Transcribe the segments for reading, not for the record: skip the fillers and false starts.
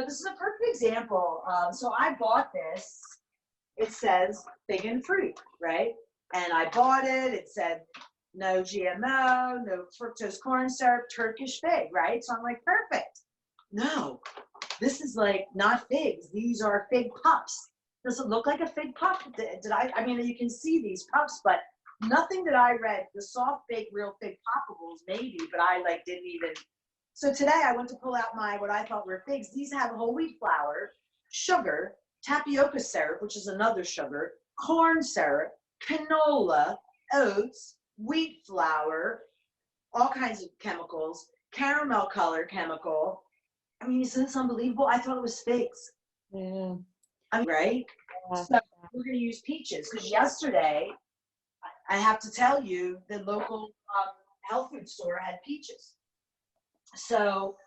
this is a perfect example. So I bought this. It says fig and fruit, right? And I bought it. It said no GMO, no fructose corn syrup, Turkish fig, right? So I'm like, perfect. No, this is like not figs. These are fig puffs. Does it look like a fig puff? Did I mean, you can see these puffs, but nothing that I read, the soft baked real fig poppables maybe, but I like didn't even. So today I went to pull out my, what I thought were figs. These have whole wheat flour, sugar, tapioca syrup, which is another sugar, corn syrup, canola, oats, wheat flour, all kinds of chemicals, caramel color chemical. I mean, isn't this unbelievable? I thought it was figs. Yeah. I mean, right? Yeah. So we're going to use peaches because yesterday, I have to tell you, the local health food store had peaches. So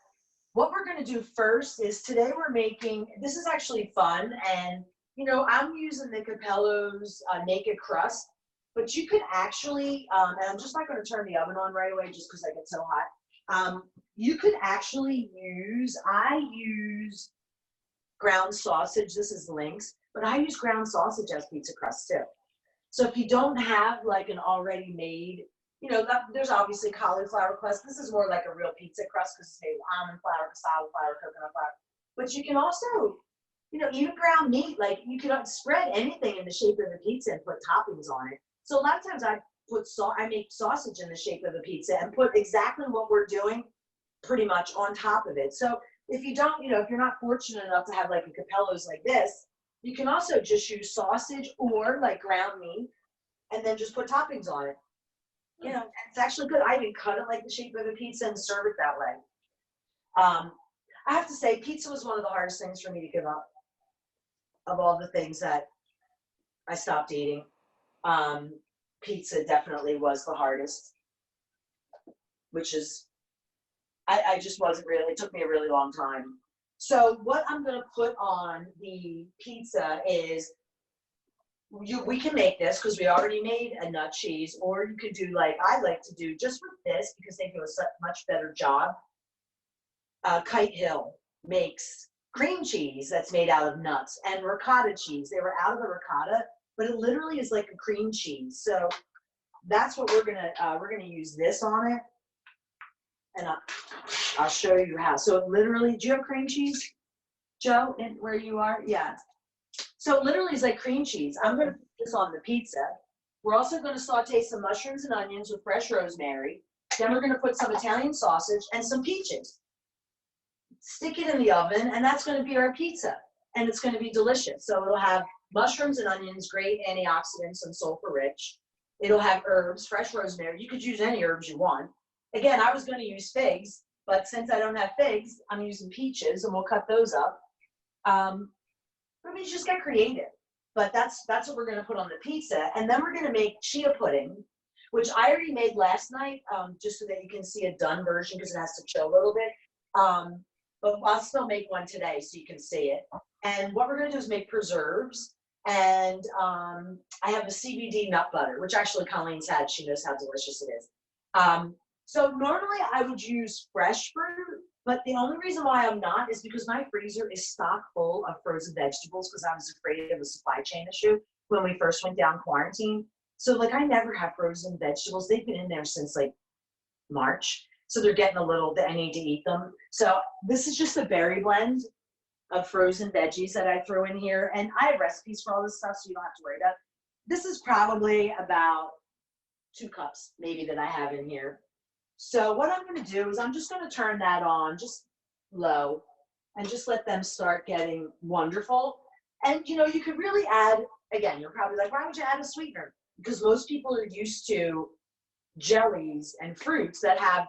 what we're going to do first is today we're making, this is actually fun, and I'm using the Capello's naked crust, but you could actually, and I'm just not going to turn the oven on right away just because I get so hot. You could actually I use ground sausage. This is Lynx, but I use ground sausage as pizza crust too. So if you don't have like an already made, there's obviously cauliflower crust. This is more like a real pizza crust because it's made with almond flour, cassava flour, coconut flour. But you can also, even ground meat, like you could spread anything in the shape of a pizza and put toppings on it. So a lot of times I make sausage in the shape of a pizza and put exactly what we're doing pretty much on top of it. So if you don't, if you're not fortunate enough to have like a Capello's like this, you can also just use sausage or like ground meat and then just put toppings on it. It's actually good. I even cut it like the shape of a pizza and serve it that way. I have to say, pizza was one of the hardest things for me to give up of all the things that I stopped eating. Pizza definitely was the hardest, which is, I just wasn't really, it took me a really long time. So what I'm going to put on the pizza is, we can make this because we already made a nut cheese, or you could do like I like to do just with this because they do a much better job. Kite Hill makes cream cheese that's made out of nuts and ricotta cheese. They were out of the ricotta, but it literally is like a cream cheese. So that's what we're gonna use this on it, and I'll show you how. So it literally, do you have cream cheese, Joe, where you are? Yeah. So it literally is like cream cheese. I'm going to put this on the pizza. We're also going to saute some mushrooms and onions with fresh rosemary. Then we're going to put some Italian sausage and some peaches. Stick it in the oven, and that's going to be our pizza. And it's going to be delicious. So it'll have mushrooms and onions, great antioxidants and sulfur rich. It'll have herbs, fresh rosemary. You could use any herbs you want. Again, I was going to use figs, but since I don't have figs, I'm using peaches, and we'll cut those up. I mean, you just get creative, but that's what we're going to put on the pizza. And then we're going to make chia pudding, which I already made last night, just so that you can see a done version because it has to chill a little bit. But I'll still make one today so you can see it. And what we're going to do is make preserves. And I have a CBD nut butter, which actually Colleen's had. She knows how delicious it is. So normally I would use fresh fruit, but the only reason why I'm not is because my freezer is stock full of frozen vegetables because I was afraid of a supply chain issue when we first went down quarantine. So like I never have frozen vegetables. They've been in there since like March. So they're getting a little, I need to eat them. So this is just a berry blend of frozen veggies that I throw in here. And I have recipes for all this stuff, so you don't have to worry about it. This is probably about 2 cups maybe that I have in here. So what I'm going to do is I'm just going to turn that on just low and just let them start getting wonderful. And, you could really add, again, you're probably like, why would you add a sweetener? Because most people are used to jellies and fruits that have,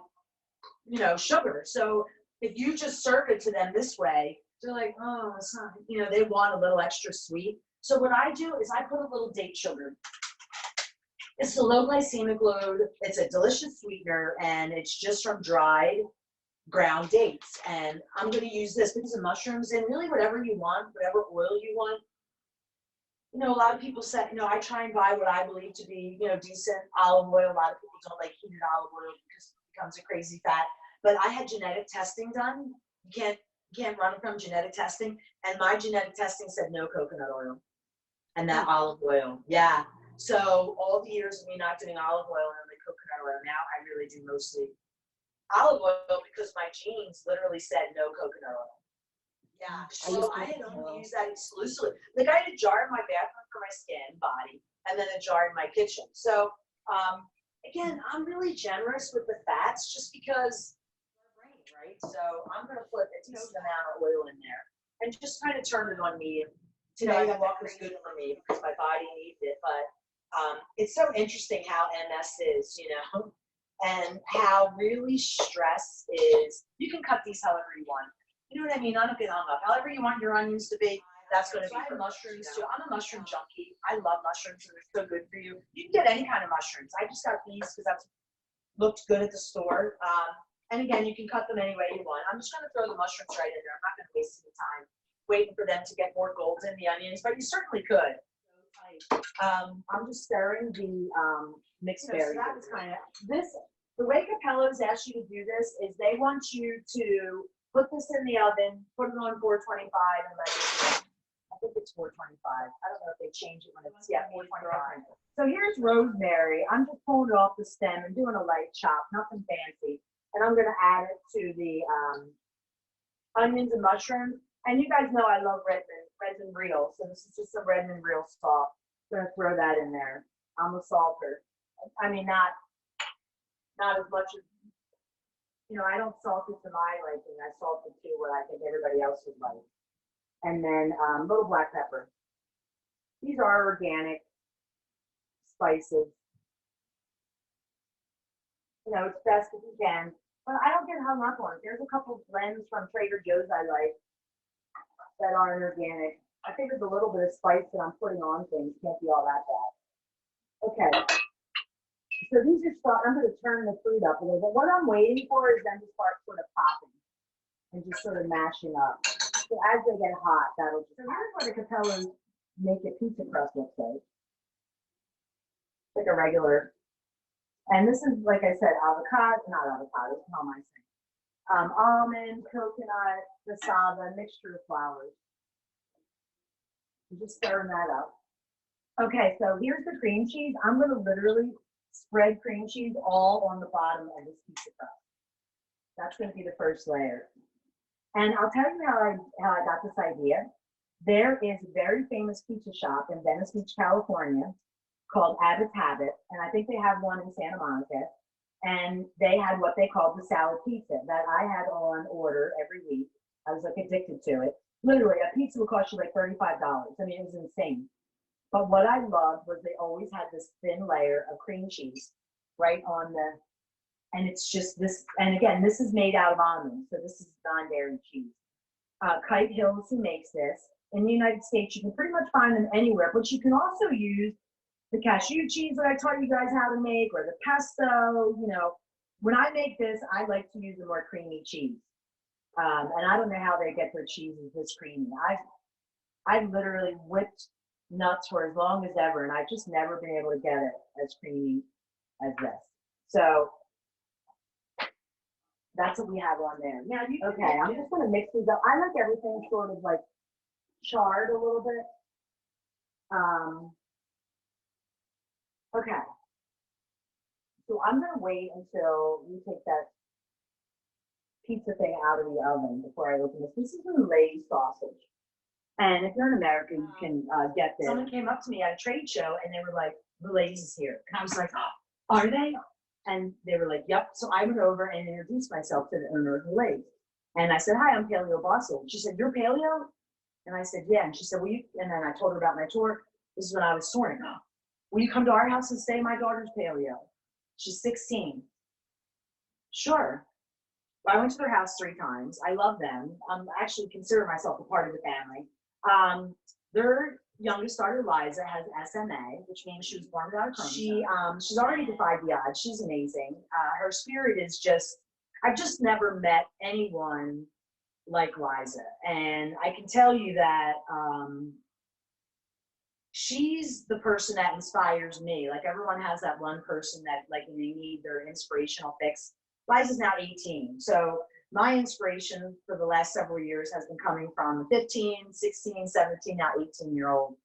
sugar. So if you just serve it to them this way, they're like, oh, it's not, they want a little extra sweet. So what I do is I put a little date sugar. It's a low glycemic load. It's a delicious sweetener, and it's just from dried ground dates. And I'm going to use this with some mushrooms and really whatever you want, whatever oil you want. A lot of people say, I try and buy what I believe to be, decent olive oil. A lot of people don't like heated olive oil because it becomes a crazy fat. But I had genetic testing done. You can't You can't run from genetic testing. And my genetic testing said no coconut oil and that olive oil. Yeah. So all the years of me not doing olive oil and only coconut oil, now I really do mostly olive oil because my genes literally said no coconut oil. Yeah. So I had only used that exclusively. Like I had a jar in my bathroom for my skin, body, and then a jar in my kitchen. So again, I'm really generous with the fats just because right? So I'm going to put a decent amount of oil in there and just kind of turn it on medium. Today the walk was good for me because my body needs it, but it's so interesting how MS is, you know, and how really stress is. You can cut these however you want. You know what I mean? I don't get hung up. However you want your onions to be, that's going to be for mushrooms too. I'm a mushroom junkie. I love mushrooms and they're so good for you. You can get any kind of mushrooms. I just got these because that's looked good at the store. And again, you can cut them any way you want. I'm just going to throw the mushrooms right in there. I'm not going to waste any time waiting for them to get more gold in the onions, but you certainly could. I'm just stirring the mixed berries. So that was kind of this. The way Capello's asked you to do this is they want you to put this in the oven, put it on 425, and let it. I think it's 425. I don't know if they change it when it's 425. So here's rosemary. I'm just pulling it off the stem and doing a light chop, nothing fancy. And I'm going to add it to the onions and mushrooms. And you guys know I love Redmond Real. So this is just some Redmond Real salt. I'm going to throw that in there. I'm a salter. I mean, not as much as, you know, I don't salt it to my liking. I salt it to what I think everybody else would like. And then a little black pepper. These are organic spices. You know, it's best if you can. But I don't get hung up on it. There's a couple of blends from Trader Joe's I like that aren't organic. I think there's a little bit of spice that I'm putting on things. Can't be all that bad. Okay. So these are I'm going to turn the fruit up a little bit. What I'm waiting for is them to start sort of popping and just sort of mashing up. So as they get hot, that'll just. So here's what a Capelli naked pizza crust looks like. Like a regular. And this is, like I said, not avocado, how am I saying? Almond, coconut, cassava, mixture of flours. I'm just stirring that up. Okay, so here's the cream cheese. I'm going to literally spread cream cheese all on the bottom of this pizza crust. That's going to be the first layer. And I'll tell you how I got this idea. There is a very famous pizza shop in Venice Beach, California, called Abbott's Habit, and I think they have one in Santa Monica, and they had what they called the salad pizza that I had on order every week. I was like addicted to it. Literally, a pizza would cost you like $35. I mean, it was insane. But what I loved was they always had this thin layer of cream cheese right on the, and it's just this, and again, this is made out of almonds, so this is non-dairy cheese. Kite Hills, who makes this. In the United States, you can pretty much find them anywhere, but you can also use the cashew cheese that I taught you guys how to make, or the pesto. You know, when I make this, I like to use the more creamy cheese. And I don't know how they get their cheeses this creamy. I've literally whipped nuts for as long as ever, and I've just never been able to get it as creamy as this. So that's what we have on there. Now, okay, I'm just going to mix these up. I like everything sort of like charred a little bit. Okay. So I'm going to wait until you take that pizza thing out of the oven before I open this. This is a Lay's sausage. And if you're in America, you can get this. Someone came up to me at a trade show and they were like, the Lay's is here. And I was like, oh, are they? And they were like, yep. So I went over and introduced myself to the owner of the Lay's. And I said, hi, I'm Paleo Boston. She said, you're Paleo? And I said, yeah. And she said, will you? And then I told her about my tour. This is when I was touring. Will you come to our house and stay? My daughter's Paleo. She's 16. Sure. I went to their house 3 times. I love them. I actually consider myself a part of the family. Their youngest daughter, Liza, has SMA, which means she was born without a chromosome. She's already defied the odds. She's amazing. Her spirit is just, I've just never met anyone like Liza. And I can tell you that she's the person that inspires me. Like everyone has that one person that like they need their inspirational fix. Liza's now 18. So my inspiration for the last several years has been coming from a 15, 16, 17, now 18-year-old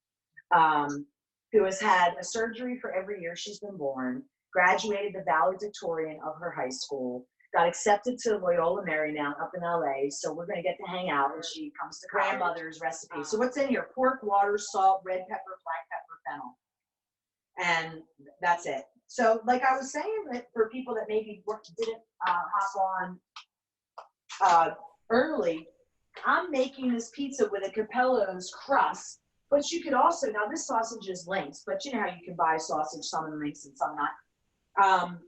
who has had a surgery for every year she's been born, graduated the valedictorian of her high school, got accepted to Loyola Marymount up in LA. So we're going to get to hang out when she comes to grandmother's recipe. So what's in here? Pork, water, salt, red pepper, black pepper, fennel. And that's it. So like I was saying, that for people that maybe didn't hop on early, I'm making this pizza with a Capello's crust, but you could also, now this sausage is links, but you know how you can buy sausage, some in links and some not.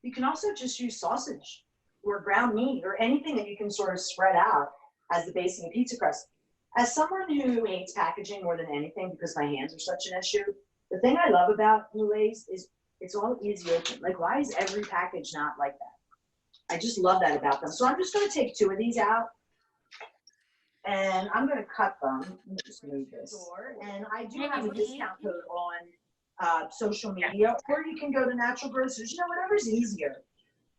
You can also just use sausage or ground meat or anything that you can sort of spread out as the basing of pizza crust. As someone who hates packaging more than anything because my hands are such an issue, the thing I love about New Lay's is it's all easy open. Like, why is every package not like that? I just love that about them. So I'm just going to take 2 of these out, and I'm going to cut them. Let me just move this. And I do have a discount code on social media, or you can go to Natural Grocers, you know, whatever's easier.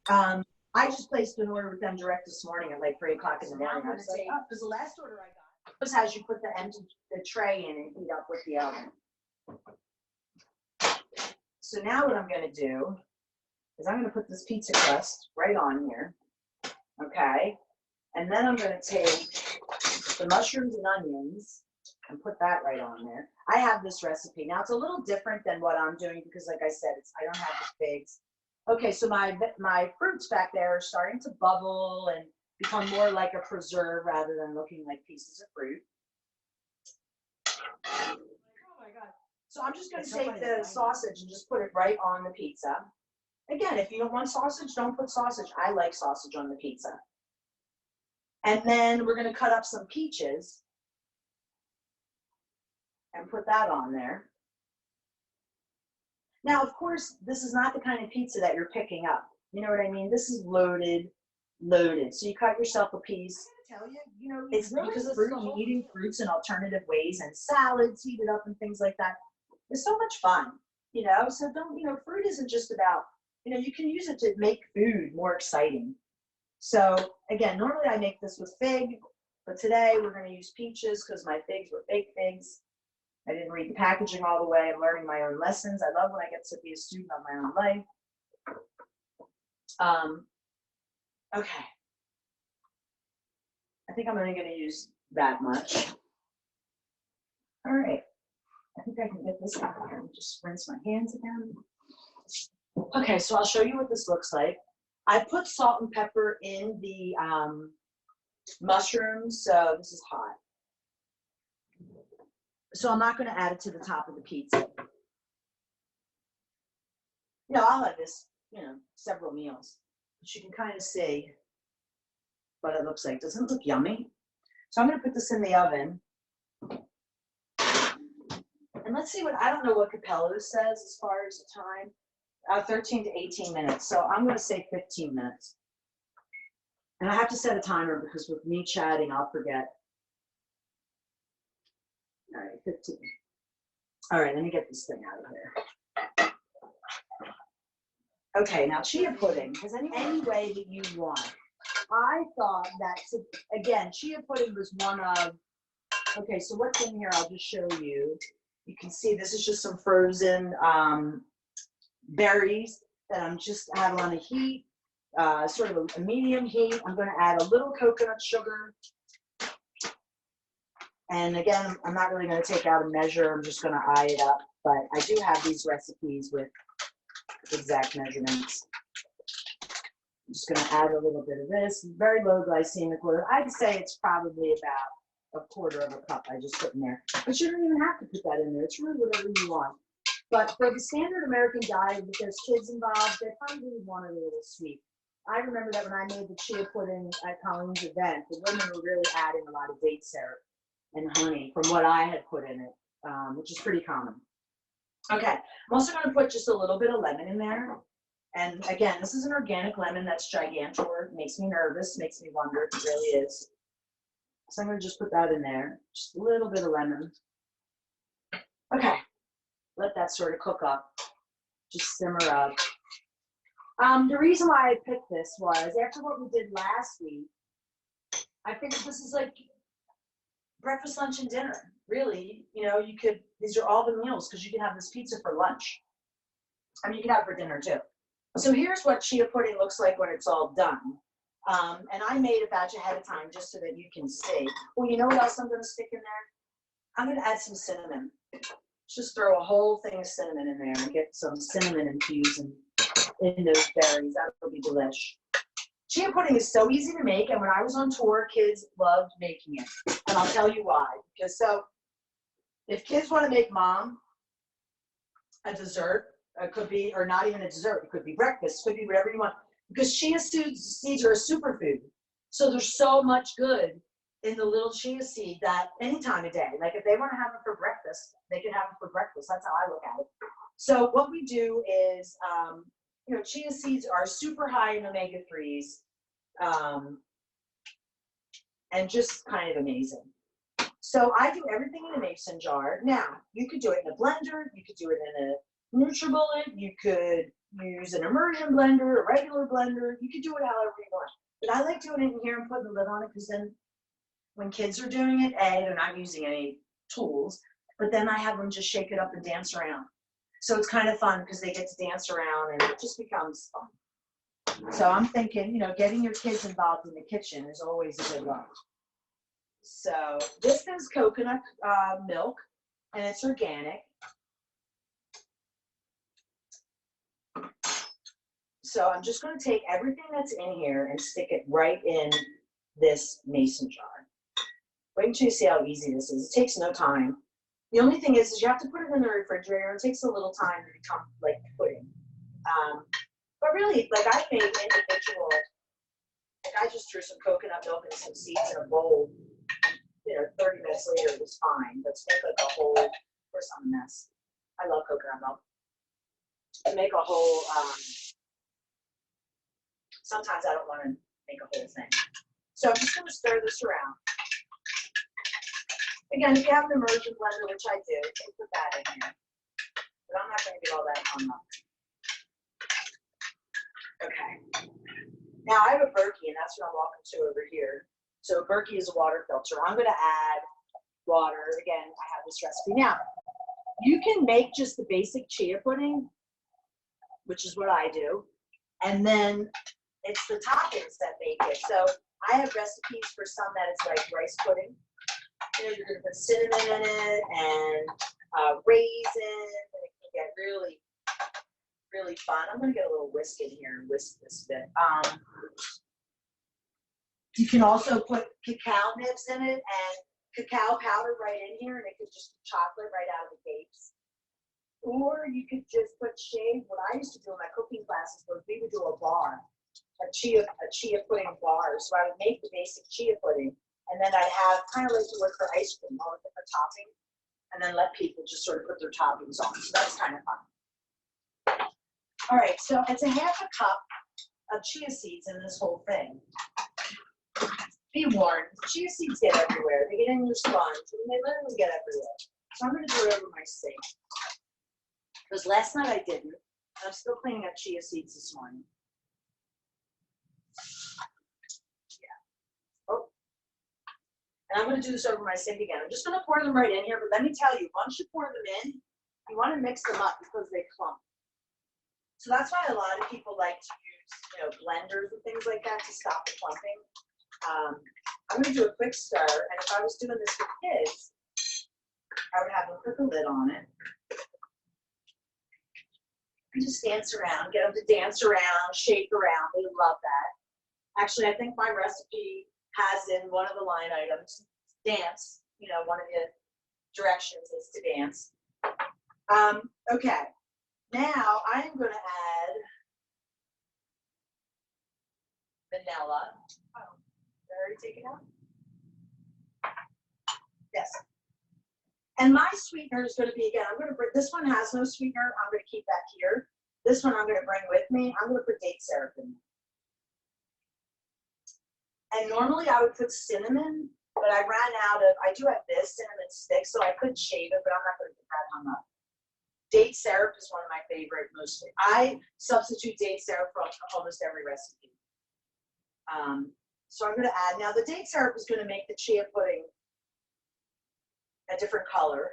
I just placed an order with them direct this morning at like 3 o'clock in the morning. I was like, oh, because the last order I got was has you put the tray in and heat up with the oven. So now what I'm going to do is I'm going to put this pizza crust right on here, okay? And then I'm going to take the mushrooms and onions and put that right on there. I have this recipe. Now, it's a little different than what I'm doing because, like I said, I don't have the figs. Okay, so my fruits back there are starting to bubble and become more like a preserve rather than looking like pieces of fruit. Oh, my God. So I'm just going to take the sausage and just put it right on the pizza. Again, if you don't want sausage, don't put sausage. I like sausage on the pizza. And then we're going to cut up some peaches and put that on there. Now, of course, this is not the kind of pizza that you're picking up. You know what I mean? This is loaded. So you cut yourself a piece. I tell you, you know, it's really because of fruit, eating fruits in alternative ways and salads heated up and things like that. It's so much fun, you know? So don't, you know, fruit isn't just about, you know, you can use it to make food more exciting. So again, normally I make this with fig, but today we're going to use peaches because my figs were fake figs. I didn't read the packaging all the way. I'm learning my own lessons. I love when I get to be a student of my own life. Okay. I think I'm only going to use that much. All right. I think I can get this out here and just rinse my hands again. Okay, so I'll show you what this looks like. I put salt and pepper in the mushrooms, so this is hot. So I'm not going to add it to the top of the pizza. You know, I'll have this, you know, several meals. But you can kind of see what it looks like. Doesn't it look yummy? So I'm going to put this in the oven. And let's see what, I don't know what Capello says as far as the time. 13 to 18 minutes. So I'm going to say 15 minutes. And I have to set a timer because with me chatting, I'll forget. All right, 15. All right, let me get this thing out of here. Okay, now chia pudding is any way that you want. I thought that, again, chia pudding was one of, okay, so what's in here, I'll just show you. You can see this is just some frozen berries that I'm just have on a heat, sort of a medium heat. I'm going to add a little coconut sugar. And again, I'm not really going to take out a measure. I'm just going to eye it up. But I do have these recipes with exact measurements. I'm just going to add a little bit of this. Very low glycemic load. I'd say it's probably about 1/4 of a cup I just put in there. But you don't even have to put that in there. It's really whatever you want. But for the standard American diet, if there's kids involved, they probably want it a little sweet. I remember that when I made the chia pudding at Colleen's event, the women were really adding a lot of date syrup and honey from what I had put in it, which is pretty common. Okay, I'm also going to put just a little bit of lemon in there. And again, this is an organic lemon that's gigantor. It makes me nervous, makes me wonder if it really is. So I'm going to just put that in there, just a little bit of lemon. Okay, let that sort of cook up, just simmer up. The reason why I picked this was after what we did last week, I figured this is like breakfast, lunch, and dinner. Really, you know, these are all the meals because you can have this pizza for lunch. I mean, you can have it for dinner too. So here's what chia pudding looks like when it's all done. And I made a batch ahead of time just so that you can see. Well, you know what else I'm going to stick in there? I'm going to add some cinnamon. Just throw a whole thing of cinnamon in there and get some cinnamon infused in those berries. That will be delish. Chia pudding is so easy to make, and when I was on tour, kids loved making it. And I'll tell you why. Because if kids want to make mom a dessert, it could be, or not even a dessert, it could be breakfast, could be whatever you want. Because chia seeds are a superfood. So there's so much good in the little chia seed that any time of day, like if they want to have it for breakfast, they can have it for breakfast. That's how I look at it. So what we do is, you know, chia seeds are super high in omega-3s and just kind of amazing. So I do everything in a mason jar. Now, you could do it in a blender, you could do it in a NutriBullet, you could use an immersion blender, a regular blender, you could do it however you want. But I like doing it in here and putting the lid on it because then when kids are doing it, they're not using any tools, but then I have them just shake it up and dance around. So it's kind of fun because they get to dance around and it just becomes fun. So I'm thinking, you know, getting your kids involved in the kitchen is always a good one. So this is coconut milk and it's organic. So I'm just going to take everything that's in here and stick it right in this mason jar. Wait until you see how easy this is. It takes no time. The only thing is you have to put it in the refrigerator. It takes a little time to become like pudding. But really, like I made individual, like I just threw some coconut milk and some seeds in a bowl. You know, 30 minutes later it was fine. Let's make like a whole, or some mess. I love coconut milk. To make a whole, sometimes I don't want to make a whole thing. So I'm just going to stir this around. Again, if you have an immersion blender, which I do, you can put that in here. But I'm not going to get all that hung up. Okay. Now I have a Berkey, and that's what I'm walking to over here. So a Berkey is a water filter. I'm going to add water. Again, I have this recipe. Now, you can make just the basic chia pudding, which is what I do. And then it's the toppings that make it. So I have recipes for some that it's like rice pudding. You know, you're going to put cinnamon in it and raisins, and it can get really, really fun. I'm going to get a little whisk in here and whisk this bit. You can also put cacao nibs in it and cacao powder right in here, and it could just be chocolate right out of the gates. Or you could just put shaved. What I used to do in my cooking classes was we would do a bar, a chia pudding bar. So I would make the basic chia pudding, and then I'd have kind of like to work for ice cream, all with different toppings, and then let people just sort of put their toppings on. So that's kind of fun. All right, so it's a half a cup of chia seeds in this whole thing. Be warned, chia seeds get everywhere. They get in your sponge, and they literally get everywhere. So I'm going to do it over my sink. Because last night I didn't. I'm still cleaning up chia seeds this morning. Yeah. Oh. And I'm going to do this over my sink again. I'm just going to pour them right in here. But let me tell you, once you pour them in, you want to mix them up because they clump. So that's why a lot of people like to use, you know, blenders and things like that to stop the clumping. I'm going to do a quick stir. And if I was doing this with kids, I would have them put the lid on it. And just dance around, get them to dance around, shake around. They love that. Actually, I think my recipe has in one of the line items, dance. You know, one of the directions is to dance. Okay. Now, I am going to add vanilla. Oh, did I already take it out? Yes. And my sweetener is going to be, again, I'm going to bring, this one has no sweetener. I'm going to keep that here. This one I'm going to bring with me. I'm going to put date syrup in. And normally I would put cinnamon, but I ran out of, I do have this cinnamon stick, so I could shave it, but I'm not going to get that hung up. Date syrup is one of my favorite mostly. I substitute date syrup for almost every recipe. So I'm going to add, now the date syrup is going to make the chia pudding a different color.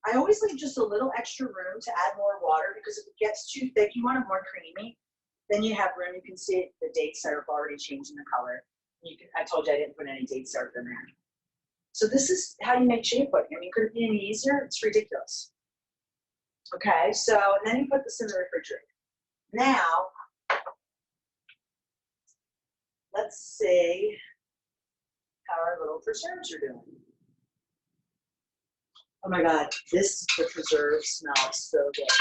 I always leave just a little extra room to add more water because if it gets too thick, you want it more creamy. Then you have room. You can see the date syrup already changing the color. I told you I didn't put any date syrup in there. So this is how you make chia pudding. I mean, could it be any easier? It's ridiculous. Okay, so and then you put this in the refrigerator. Now, let's see how our little preserves are doing. Oh my God, the preserve smells so good.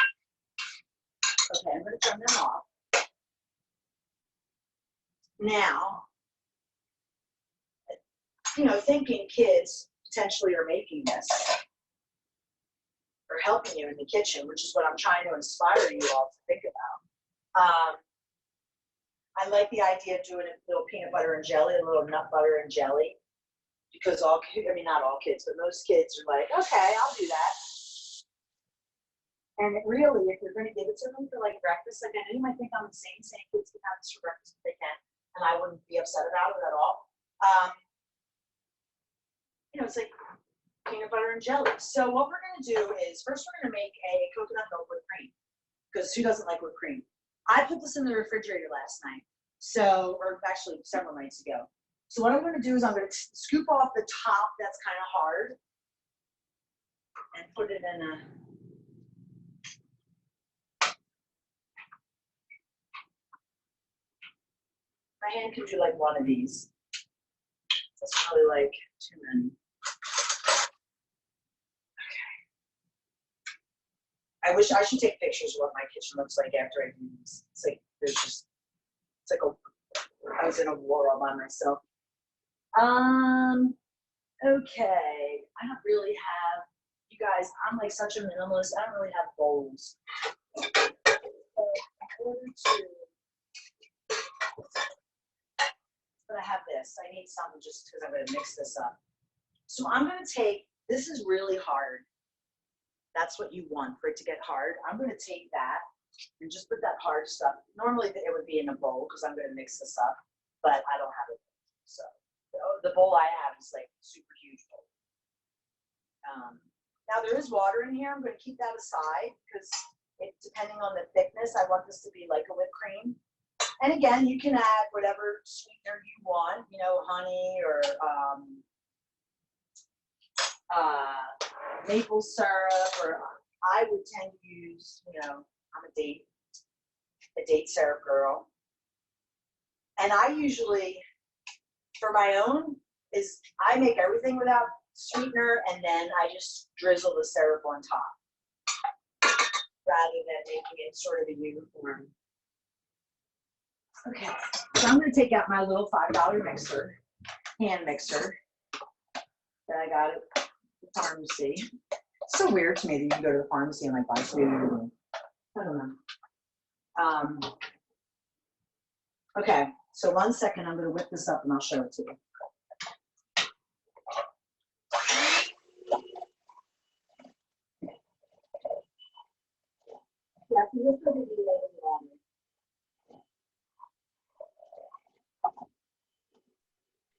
Okay, I'm going to turn them off. Now, thinking kids potentially are making this or helping you in the kitchen, which is what I'm trying to inspire you all to think about. I like the idea of doing a little peanut butter and jelly, a little nut butter and jelly, because not all kids, but most kids are like, okay, I'll do that. And really, if you're going to give it to them for like breakfast, like I know you might think I'm insane saying kids can have this for breakfast if they can, and I wouldn't be upset about it at all. It's like peanut butter and jelly. So what we're going to do is first we're going to make a coconut milk with cream, because who doesn't like whipped cream? I put this in the refrigerator last night, or actually several nights ago. So what I'm going to do is I'm going to scoop off the top that's kind of hard and put it in a my hand can do like one of these. That's probably like too many. Okay. I wish I should take pictures of what my kitchen looks like after I do these. It's like I was in a war all by myself. Okay. I don't really have, you guys, I'm like such a minimalist. I don't really have bowls. So in order to, but I have this. I need something just because I'm going to mix this up. So I'm going to take, this is really hard. That's what you want for it to get hard. I'm going to take that and just put that hard stuff. Normally it would be in a bowl because I'm going to mix this up, but I don't have it. So the bowl I have is like super huge bowl. Now there is water in here. I'm going to keep that aside because depending on the thickness, I want this to be like a whipped cream. And again, you can add whatever sweetener you want, honey or maple syrup, or I would tend to use, I'm a date syrup girl. And I usually, for my own, I make everything without sweetener and then I just drizzle the syrup on top rather than making it sort of a uniform. Okay, so I'm going to take out my little $5 hand mixer that I got at the pharmacy. It's so weird to me that you can go to the pharmacy and like buy food. I don't know. Okay, so 1 second, I'm going to whip this up and I'll show it to you. Yeah, so this will be a little longer.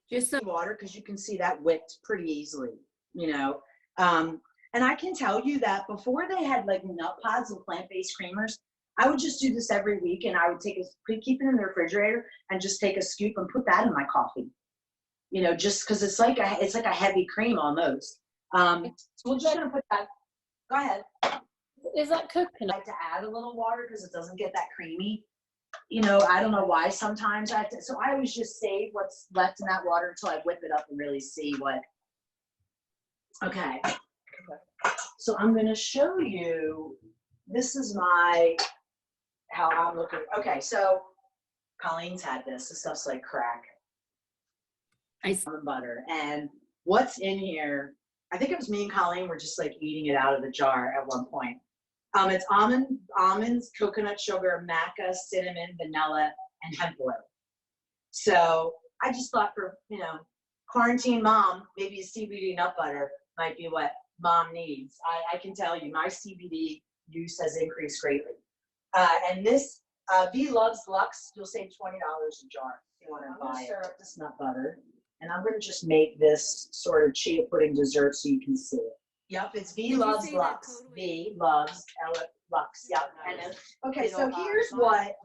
Just some water because you can see that whipped pretty easily, And I can tell you that before they had like nut pods and plant-based creamers, I would just do this every week and I would keep it in the refrigerator and just take a scoop and put that in my coffee. Just because it's like a heavy cream almost. So we're just gonna put that. Go ahead. Is that coconut? I like to add a little water because it doesn't get that creamy. I don't know why sometimes I have to, so I always just save what's left in that water until I whip it up and really see what. Okay. So I'm going to show you, this is how I'm looking. Okay, so Colleen's had this. This stuff's like crack. Almond butter. And what's in here, I think it was me and Colleen were just like eating it out of the jar at one point. It's almonds, coconut sugar, maca, cinnamon, vanilla, and hemp oil. So I just thought for, quarantine mom, maybe a CBD nut butter might be what mom needs. I can tell you, my CBD use has increased greatly. And this V Loves Lux, you'll save $20 a jar if you want to buy it. Stir up this nut butter, and I'm going to just make this sort of chia pudding dessert so you can see it. Yep, it's V Loves Lux. V Loves Lux. Yep. And then, okay, so here's what.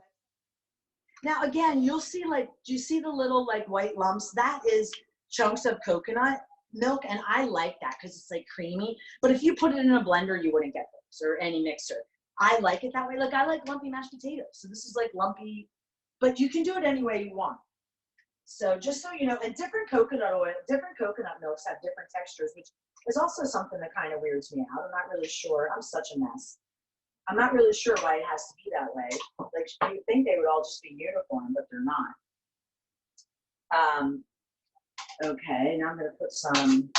Now again, you'll see, like, do you see the little like white lumps? That is chunks of coconut milk, and I like that because it's like creamy. But if you put it in a blender, you wouldn't get those, or any mixer. I like it that way. Like, I like lumpy mashed potatoes, so this is like lumpy, but you can do it any way you want. So just so you know, and different coconut milks have different textures, which is also something that kind of weirds me out. I'm not really sure. I'm such a mess. I'm not really sure why it has to be that way. Like, you think they would all just be uniform, but they're not. Okay, now I'm going to put some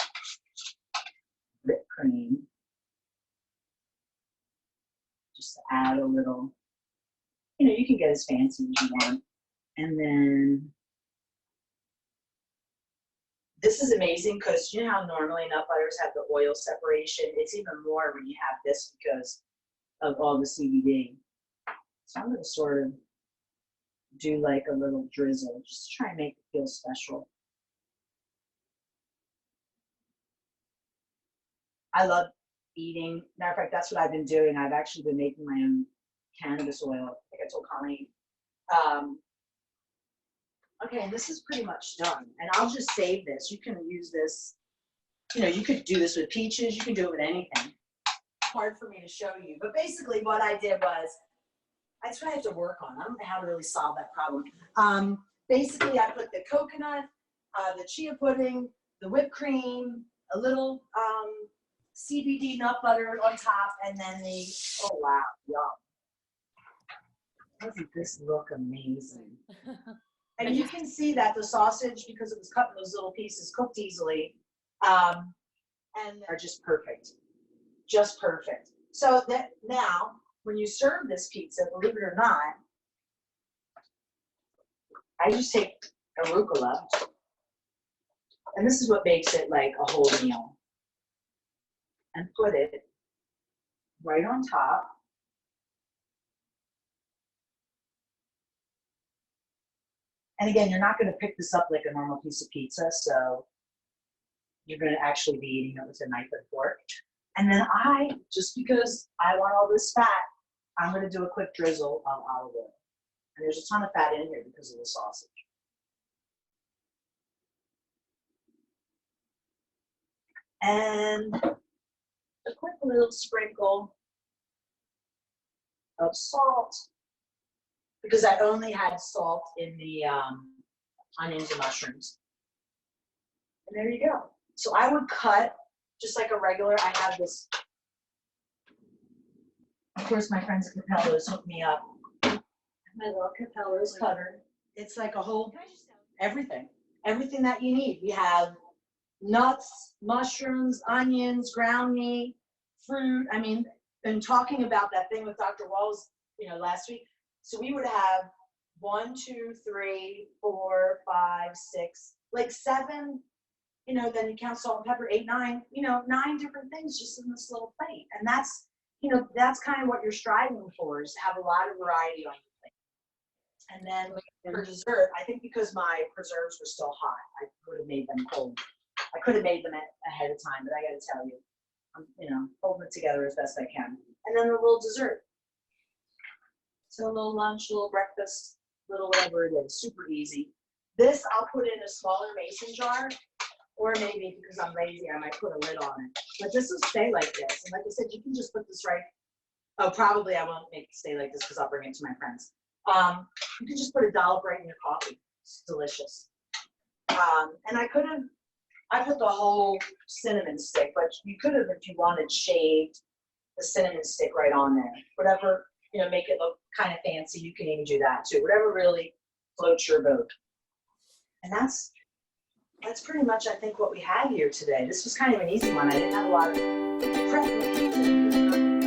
whipped cream. Just to add a little, you know, you can get as fancy as you want. And then this is amazing because you know how normally nut butters have the oil separation? It's even more when you have this because of all the CBD. So I'm going to sort of do like a little drizzle, just to try and make it feel special. I love eating. Matter of fact, that's what I've been doing. I've actually been making my own cannabis oil. I think I told Connie. Okay, and this is pretty much done. And I'll just save this. You can use this, you know, you could do this with peaches. You can do it with anything. Hard for me to show you. But basically what I did was, that's what I have to work on. I don't know how to really solve that problem. Basically, I put the coconut, the chia pudding, the whipped cream, a little CBD nut butter on top, and then the, oh wow, yum. Doesn't this look amazing? And you can see that the sausage, because it was cut in those little pieces, cooked easily, and are just perfect. Just perfect. So that now, when you serve this pizza, believe it or not, I just take arugula, and this is what makes it like a whole meal, and put it right on top. And again, you're not going to pick this up like a normal piece of pizza, so you're going to actually be eating it with a knife and fork. And then just because I want all this fat, I'm going to do a quick drizzle of olive oil. And there's a ton of fat in here because of the sausage. And a quick little sprinkle of salt, because I only had salt in the onions and mushrooms. And there you go. So I would cut just like a regular. I have this. Of course, my friends at Capaldi's hooked me up. My little Capaldi's cutter. It's like a whole, everything that you need. We have nuts, mushrooms, onions, ground meat, fruit. I mean, been talking about that thing with Dr. Walls, you know, last week. So we would have 1, 2, 3, 4, 5, 6, like 7, you know, then you count salt and pepper, 8, 9, you know, 9 different things just in this little plate. And that's, you know, that's kind of what you're striving for, is to have a lot of variety on your plate. And then for dessert, I think because my preserves were still hot, I would have made them cold. I could have made them ahead of time, but I got to tell you, I'm, you know, holding it together as best I can. And then a little dessert. So a little lunch, a little breakfast, little whatever it is, super easy. This I'll put in a smaller mason jar, or maybe because I'm lazy, I might put a lid on it. But this will stay like this. And like I said, you can just put this right. Oh, probably I won't make it stay like this because I'll bring it to my friends. You can just put a dollop right in your coffee. It's delicious. And I put the whole cinnamon stick, but you could have, if you wanted, shaved the cinnamon stick right on there. Whatever, you know, make it look kind of fancy, you can even do that too. Whatever really floats your boat. And that's pretty much, I think, what we had here today. This was kind of an easy one. I didn't have a lot of prep.